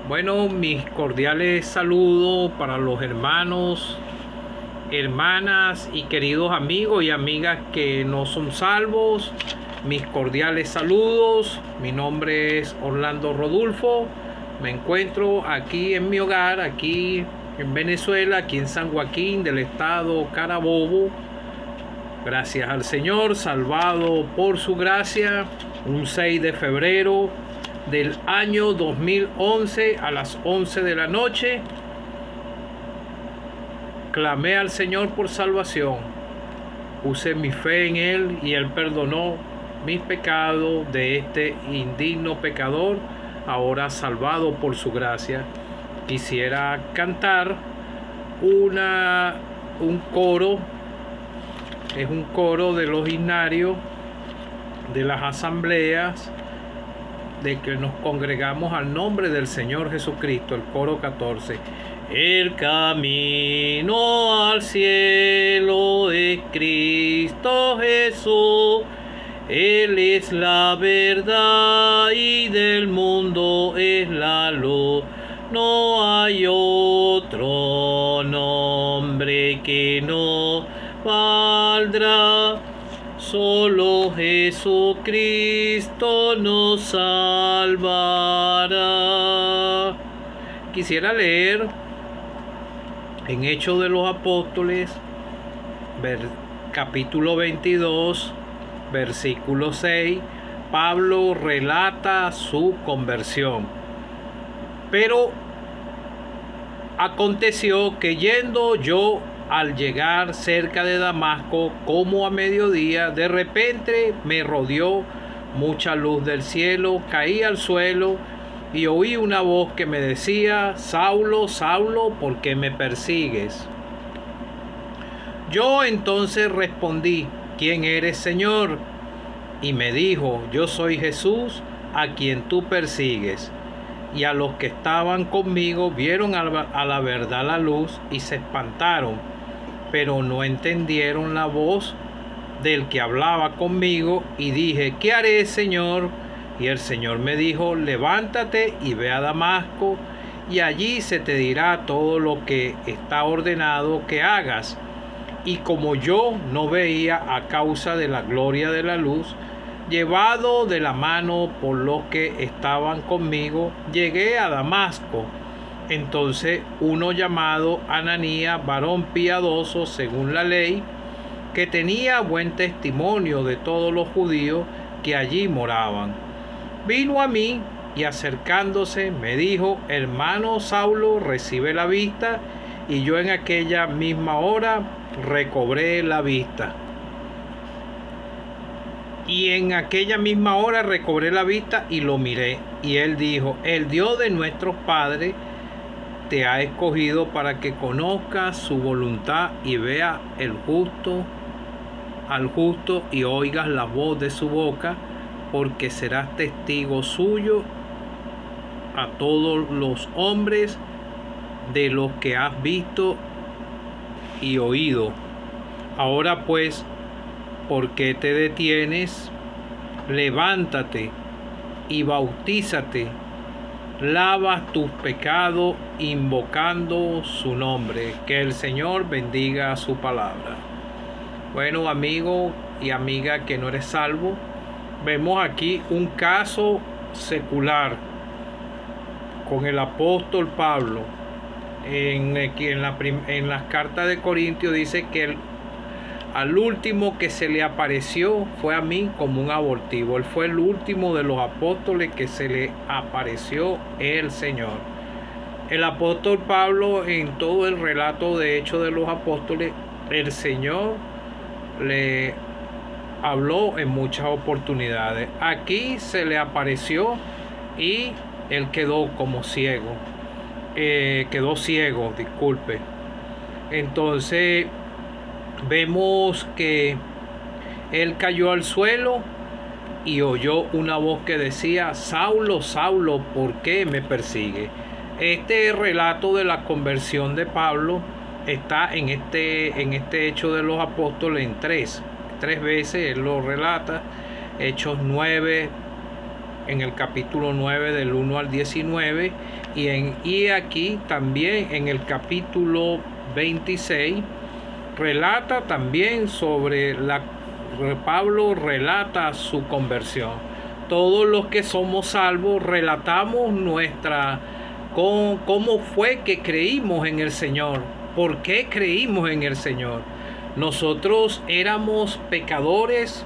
Bueno, mis cordiales saludos para los hermanos, hermanas y queridos amigos y amigas que no son salvos. Mis cordiales saludos. Mi nombre es Orlando Rodulfo. Me encuentro aquí en mi hogar, aquí en Venezuela, aquí en San Joaquín del estado Carabobo. Gracias al Señor, salvado por su gracia, un 6 de febrero del año 2011 a las 11 de la noche. Clamé al Señor por salvación. Puse mi fe en Él y Él perdonó mis pecados de este indigno pecador, ahora salvado por su gracia. Quisiera cantar un coro. Es un coro de los himnarios de las asambleas de que nos congregamos al nombre del Señor Jesucristo, el coro 14. El camino al cielo es Cristo Jesús, Él es la verdad y del mundo es la luz. No hay otro nombre que no valdrá, solo Jesucristo nos salvará. Quisiera leer en Hechos de los Apóstoles, capítulo 22, versículo 6. Pablo relata su conversión. Pero aconteció que yendo yo al llegar cerca de Damasco, como a mediodía, de repente me rodeó mucha luz del cielo, caí al suelo y oí una voz que me decía: Saulo, Saulo, ¿por qué me persigues? Yo entonces respondí: ¿Quién eres, Señor? Y me dijo: Yo soy Jesús, a quien tú persigues. Y a los que estaban conmigo vieron a la verdad la luz y se espantaron, pero no entendieron la voz del que hablaba conmigo. Y dije: ¿qué haré, Señor? Y el Señor me dijo: levántate y ve a Damasco, y allí se te dirá todo lo que está ordenado que hagas. Y como yo no veía a causa de la gloria de la luz, llevado de la mano por los que estaban conmigo, llegué a Damasco. Entonces uno llamado Ananías, varón piadoso según la ley, que tenía buen testimonio de todos los judíos que allí moraban, vino a mí y acercándose me dijo: hermano Saulo, recibe la vista. Y yo en aquella misma hora recobré la vista. Y lo miré. Y él dijo: el Dios de nuestros padres te ha escogido para que conozcas su voluntad y vea al justo y oigas la voz de su boca, porque serás testigo suyo a todos los hombres de los que has visto y oído. Ahora pues, ¿por qué te detienes? Levántate y bautízate, lava tus pecados invocando su nombre. Que el Señor bendiga su palabra. Bueno, amigo y amiga que no eres salvo, vemos aquí un caso secular con el apóstol Pablo. En las cartas de Corintios dice que al último que se le apareció fue a mí como un abortivo. Él fue el último de los apóstoles que se le apareció el Señor. El apóstol Pablo, en todo el relato de Hechos de los Apóstoles, el Señor le habló en muchas oportunidades. Aquí se le apareció y él quedó como ciego. Disculpe. Entonces vemos que él cayó al suelo y oyó una voz que decía: Saulo, Saulo, ¿por qué me persigue? Este relato de la conversión de Pablo está en este Hecho de los Apóstoles en tres veces. Él lo relata: Hechos 9, en el capítulo 9 del 1 al 19 y aquí también en el capítulo 26 relata también sobre Pablo relata su conversión. Todos los que somos salvos relatamos cómo fue que creímos en el Señor, por qué creímos en el Señor. Nosotros éramos pecadores,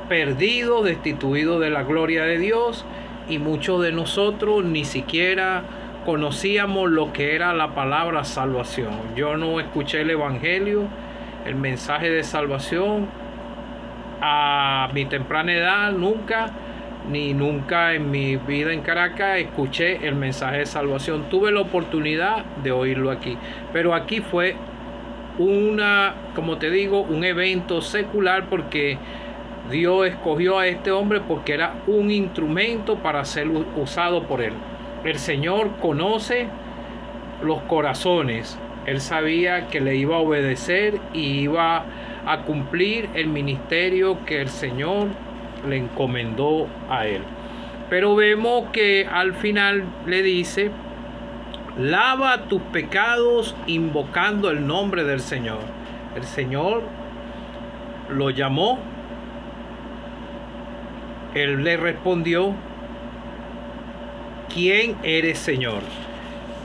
perdidos, destituidos de la gloria de Dios, y muchos de nosotros ni siquiera conocíamos lo que era la palabra salvación. Yo no escuché el evangelio, el mensaje de salvación a mi temprana edad, nunca en mi vida en Caracas escuché el mensaje de salvación. Tuve la oportunidad de oírlo aquí, pero aquí fue como te digo, un evento secular, porque Dios escogió a este hombre porque era un instrumento para ser usado por él. El Señor conoce los corazones. Él sabía que le iba a obedecer y iba a cumplir el ministerio que el Señor le encomendó a él. Pero vemos que al final le dice: lava tus pecados invocando el nombre del Señor. El Señor lo llamó. Él le respondió: ¿quién eres, Señor?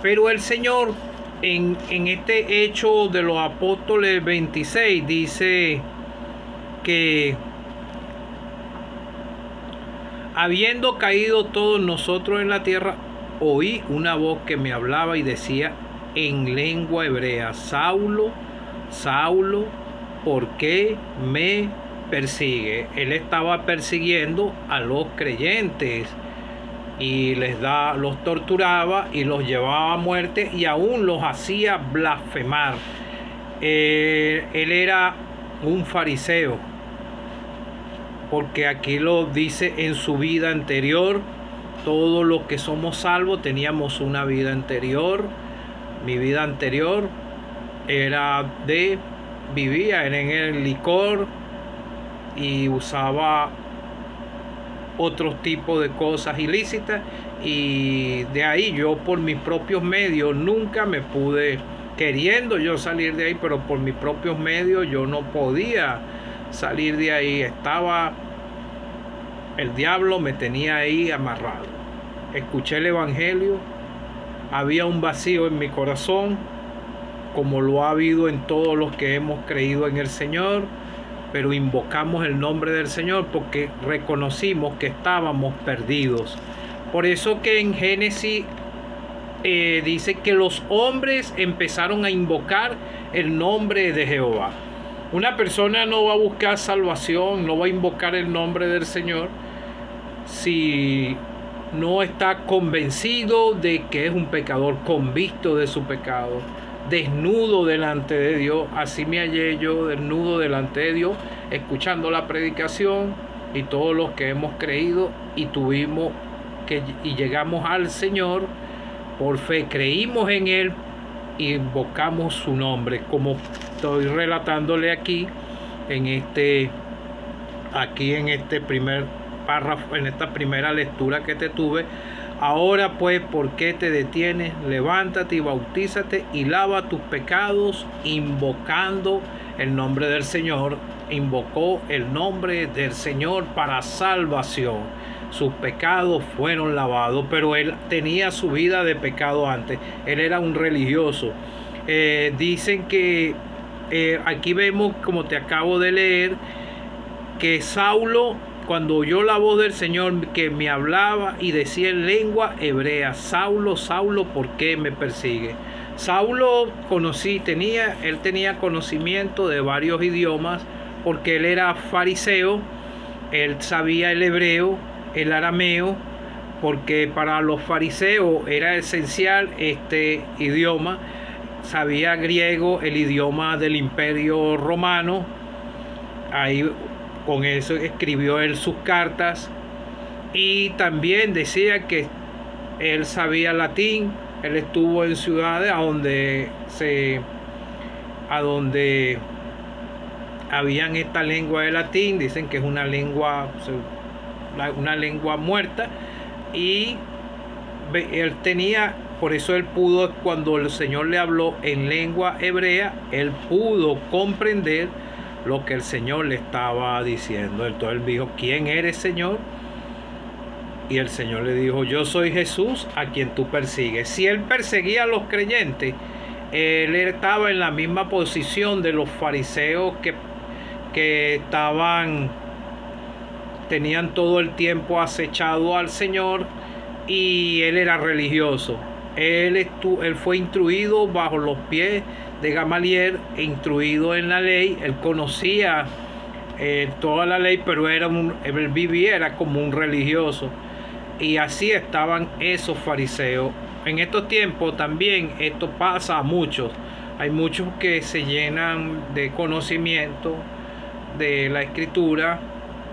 Pero el Señor en este Hecho de los Apóstoles 26 dice que habiendo caído todos nosotros en la tierra, oí una voz que me hablaba y decía en lengua hebrea: Saulo, Saulo, ¿por qué me persigue? Él estaba persiguiendo a los creyentes y los torturaba y los llevaba a muerte y aún los hacía blasfemar. Él era un fariseo, porque aquí lo dice en su vida anterior. Todos los que somos salvos teníamos una vida anterior. Mi vida anterior vivía en el licor y usaba otros tipos de cosas ilícitas, y de ahí yo por mis propios medios nunca me pude, queriendo yo salir de ahí, pero por mis propios medios yo no podía salir de ahí. El diablo me tenía ahí amarrado. Escuché el evangelio, había un vacío en mi corazón, como lo ha habido en todos los que hemos creído en el Señor, pero invocamos el nombre del Señor porque reconocimos que estábamos perdidos. Por eso que en Génesis dice que los hombres empezaron a invocar el nombre de Jehová. Una persona no va a buscar salvación, no va a invocar el nombre del Señor si no está convencido de que es un pecador, convicto de su pecado, desnudo delante de Dios. Así me hallé yo, desnudo delante de Dios, escuchando la predicación, y todos los que hemos creído y llegamos al Señor por fe, creímos en Él y invocamos su nombre, como estoy relatándole aquí en este primer párrafo, en esta primera lectura que te tuve. Ahora pues, ¿por qué te detienes? Levántate y bautízate y lava tus pecados invocando el nombre del Señor. Invocó el nombre del Señor para salvación. Sus pecados fueron lavados, pero él tenía su vida de pecado antes. Él era un religioso. Dicen que aquí vemos, como te acabo de leer, que Saulo, cuando oyó la voz del Señor que me hablaba y decía en lengua hebrea: Saulo, Saulo, ¿por qué me persigue? Saulo él tenía conocimiento de varios idiomas, porque él era fariseo. Él sabía el hebreo, el arameo, porque para los fariseos era esencial este idioma. Sabía griego, el idioma del Imperio Romano. Ahí con eso escribió él sus cartas, y también decía que él sabía latín. Él estuvo en ciudades a donde habían esta lengua de latín. Dicen que es una lengua una lengua muerta, y él tenía, por eso él pudo, cuando el Señor le habló en lengua hebrea, él pudo comprender lo que el Señor le estaba diciendo. Entonces él dijo: ¿quién eres, Señor? Y el Señor le dijo: yo soy Jesús a quien tú persigues. Si él perseguía a los creyentes, él estaba en la misma posición de los fariseos que tenían todo el tiempo acechado al Señor, y él era religioso. Él fue instruido bajo los pies de Gamaliel, instruido en la ley. Él conocía toda la ley, pero él vivía era como un religioso. Y así estaban esos fariseos. En estos tiempos también esto pasa a muchos. Hay muchos que se llenan de conocimiento de la Escritura.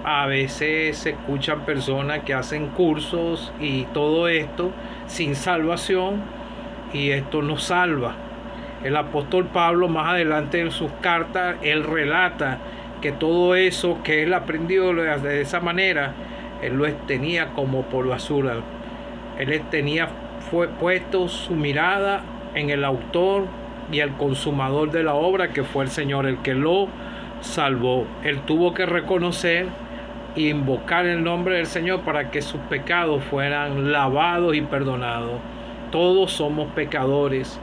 A veces se escuchan personas que hacen cursos y todo esto sin salvación, y esto no salva. El apóstol Pablo, más adelante en sus cartas, él relata que todo eso que él aprendió de esa manera, él lo tenía como por basura. Él fue puesto su mirada en el autor y el consumador de la obra, que fue el Señor, el que lo salvó. Él tuvo que reconocer e invocar el nombre del Señor para que sus pecados fueran lavados y perdonados. Todos somos pecadores.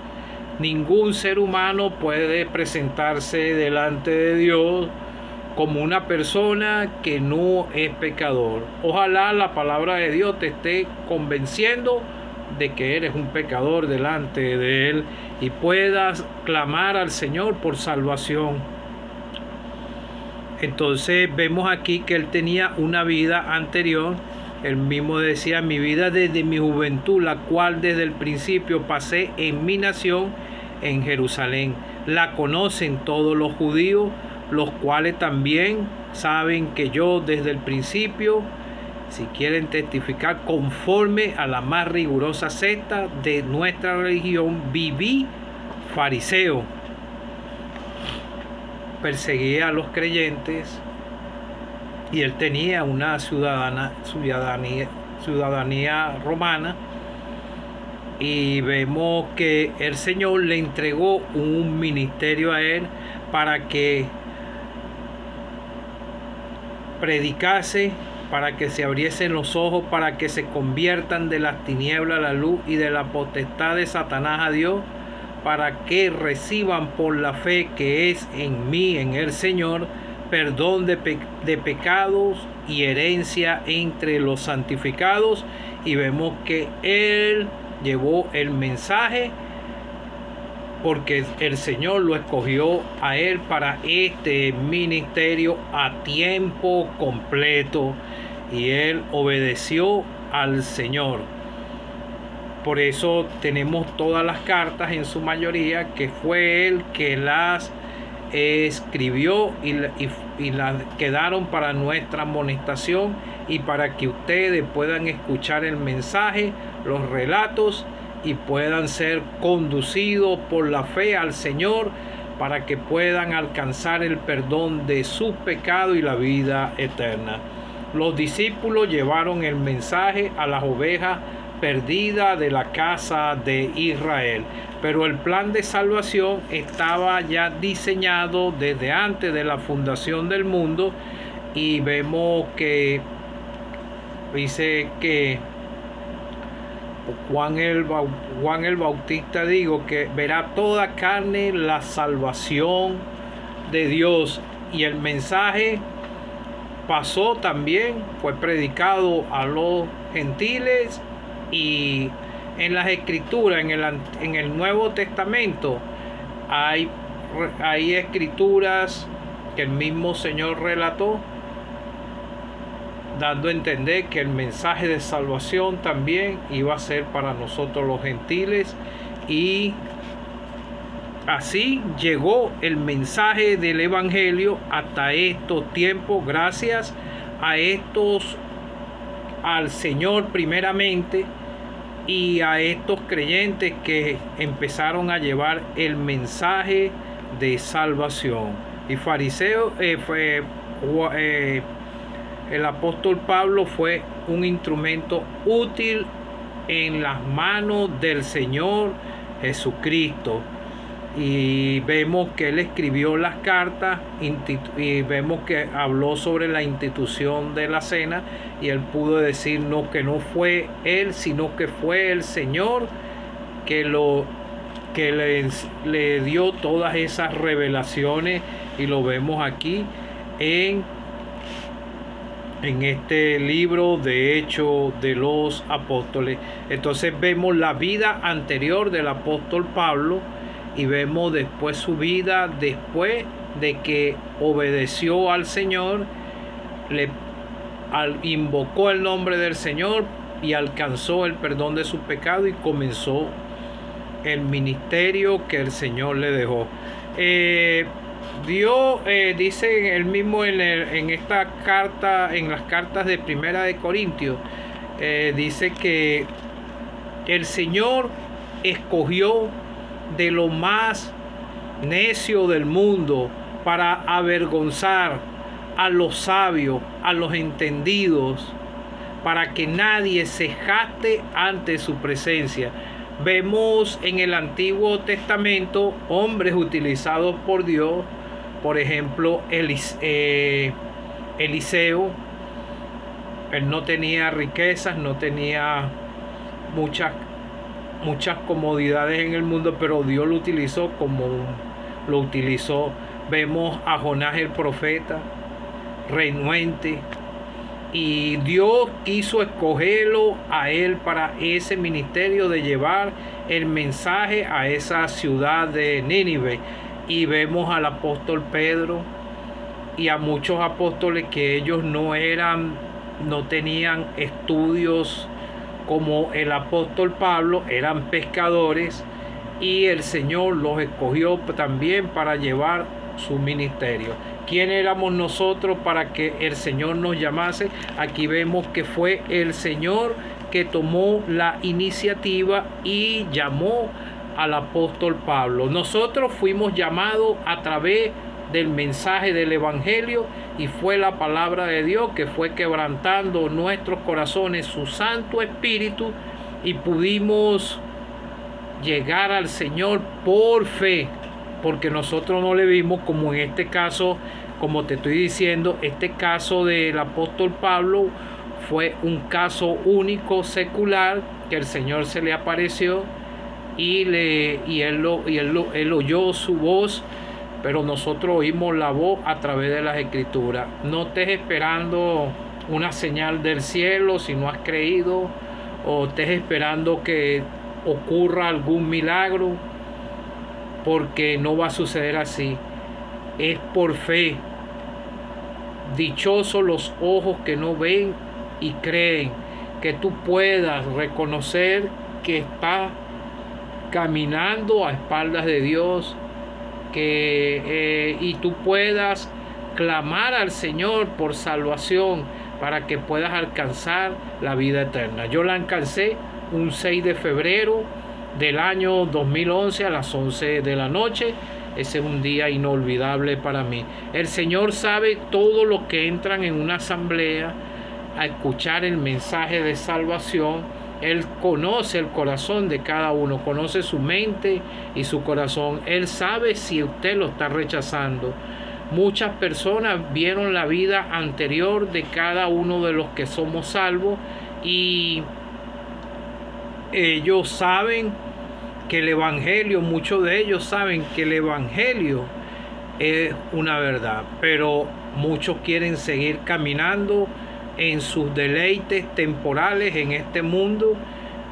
Ningún ser humano puede presentarse delante de Dios como una persona que no es pecador. Ojalá la palabra de Dios te esté convenciendo de que eres un pecador delante de Él y puedas clamar al Señor por salvación. Entonces vemos aquí que él tenía una vida anterior. Él mismo decía: mi vida desde mi juventud, la cual desde el principio pasé en mi nación, en Jerusalén. La conocen todos los judíos, los cuales también saben que yo desde el principio, si quieren testificar, conforme a la más rigurosa secta de nuestra religión, viví fariseo. Perseguía a los creyentes, y él tenía una ciudadanía romana, y vemos que el Señor le entregó un ministerio a él para que predicase, para que se abriesen los ojos, para que se conviertan de las tinieblas a la luz y de la potestad de Satanás a Dios, para que reciban por la fe que es en mí, en el Señor, perdón de pecados y herencia entre los santificados. Y vemos que él llevó el mensaje porque el Señor lo escogió a él para este ministerio a tiempo completo, y él obedeció al Señor. Por eso tenemos todas las cartas, en su mayoría, que fue él que las escribió y las quedaron para nuestra amonestación y para que ustedes puedan escuchar el mensaje, los relatos, y puedan ser conducidos por la fe al Señor, para que puedan alcanzar el perdón de sus pecados y la vida eterna. Los discípulos llevaron el mensaje a las ovejas perdida de la casa de Israel, pero el plan de salvación estaba ya diseñado desde antes de la fundación del mundo, y vemos que dice que Juan el Bautista dijo que verá toda carne la salvación de Dios, y el mensaje pasó también, fue predicado a los gentiles. Y en las escrituras, en el Nuevo Testamento, hay escrituras que el mismo Señor relató, dando a entender que el mensaje de salvación también iba a ser para nosotros los gentiles. Y así llegó el mensaje del Evangelio hasta estos tiempos, gracias al Señor primeramente, y a estos creyentes que empezaron a llevar el mensaje de salvación. Y fariseo el apóstol Pablo fue un instrumento útil en las manos del Señor Jesucristo. Y vemos que él escribió las cartas y vemos que habló sobre la institución de la cena, y él pudo decir que no fue él, sino que fue el Señor que le dio todas esas revelaciones, y lo vemos aquí en este libro de Hechos de los Apóstoles. Entonces vemos la vida anterior del apóstol Pablo y vemos después su vida después de que obedeció al Señor, invocó el nombre del Señor y alcanzó el perdón de sus pecados y comenzó el ministerio que el Señor le dejó. Dios dice él mismo en esta carta, en las cartas de Primera de Corintios, dice que el Señor escogió de lo más necio del mundo para avergonzar a los sabios, a los entendidos, para que nadie se jacte ante su presencia. Vemos en el Antiguo Testamento hombres utilizados por Dios, por ejemplo Eliseo. Él no tenía riquezas, no tenía muchas comodidades en el mundo, pero Dios lo utilizó como lo utilizó. Vemos a Jonás el profeta, renuente, y Dios quiso escogerlo a él para ese ministerio de llevar el mensaje a esa ciudad de Nínive. Y vemos al apóstol Pedro y a muchos apóstoles que ellos no tenían estudios como el apóstol Pablo, eran pescadores, y el Señor los escogió también para llevar su ministerio. ¿Quién éramos nosotros para que el Señor nos llamase? Aquí vemos que fue el Señor que tomó la iniciativa y llamó al apóstol Pablo. Nosotros fuimos llamados a través del mensaje del Evangelio, y fue la palabra de Dios que fue quebrantando nuestros corazones, su Santo Espíritu, y pudimos llegar al Señor por fe, porque nosotros no le vimos, como en este caso, como te estoy diciendo, este caso del apóstol Pablo fue un caso único, secular, que el Señor se le apareció y él oyó su voz, pero nosotros oímos la voz a través de las Escrituras. No estés esperando una señal del cielo si no has creído, o estés esperando que ocurra algún milagro, porque no va a suceder así. Es por fe. Dichosos los ojos que no ven y creen. Que tú puedas reconocer que estás caminando a espaldas de Dios, y tú puedas clamar al Señor por salvación para que puedas alcanzar la vida eterna. Yo la alcancé un 6 de febrero del año 2011 a las 11 de la noche. Ese es un día inolvidable para mí. El Señor sabe todo lo que entran en una asamblea a escuchar el mensaje de salvación. Él conoce el corazón de cada uno, conoce su mente y su corazón. Él sabe si usted lo está rechazando. Muchas personas vieron la vida anterior de cada uno de los que somos salvos, y ellos saben que el Evangelio, muchos de ellos saben que el Evangelio es una verdad, pero muchos quieren seguir caminando en sus deleites temporales en este mundo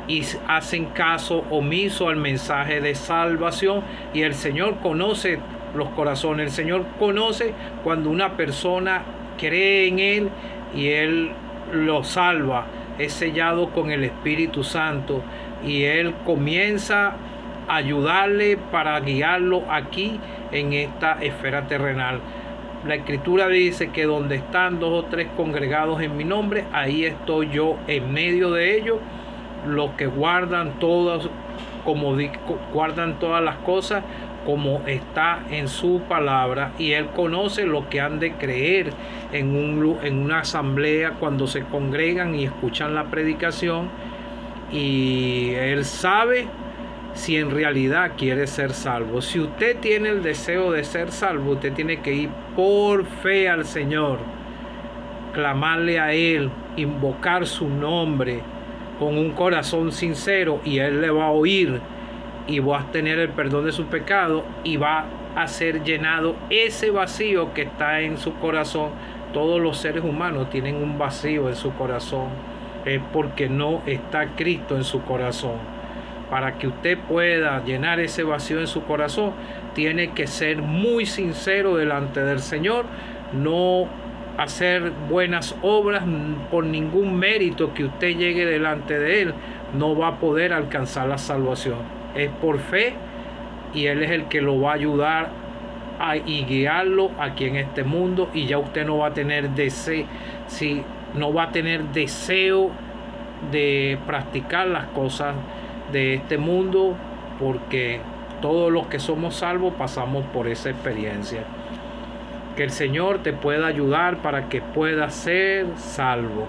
y hacen caso omiso al mensaje de salvación. Y el Señor conoce los corazones. El Señor conoce cuando una persona cree en Él y Él lo salva, es sellado con el Espíritu Santo, y Él comienza a ayudarle para guiarlo aquí en esta esfera terrenal. La Escritura dice que donde están 2 o 3 congregados en mi nombre, ahí estoy yo en medio de ellos. Los que guardan todas, guardan todas las cosas, como está en su palabra, y Él conoce lo que han de creer en una asamblea cuando se congregan y escuchan la predicación, y Él sabe si en realidad quiere ser salvo. Si usted tiene el deseo de ser salvo, usted tiene que ir por fe al Señor, clamarle a Él, invocar su nombre con un corazón sincero, y Él le va a oír y va a tener el perdón de su pecado, y va a ser llenado ese vacío que está en su corazón. Todos los seres humanos tienen un vacío en su corazón, es porque no está Cristo en su corazón. Para que usted pueda llenar ese vacío en su corazón, tiene que ser muy sincero delante del Señor, no hacer buenas obras por ningún mérito que usted llegue delante de Él, no va a poder alcanzar la salvación. Es por fe, y Él es el que lo va a ayudar y guiarlo aquí en este mundo, y ya usted no va a tener deseo, no va a tener deseo de practicar las cosas de este mundo, porque todos los que somos salvos pasamos por esa experiencia. Que el Señor te pueda ayudar para que puedas ser salvo.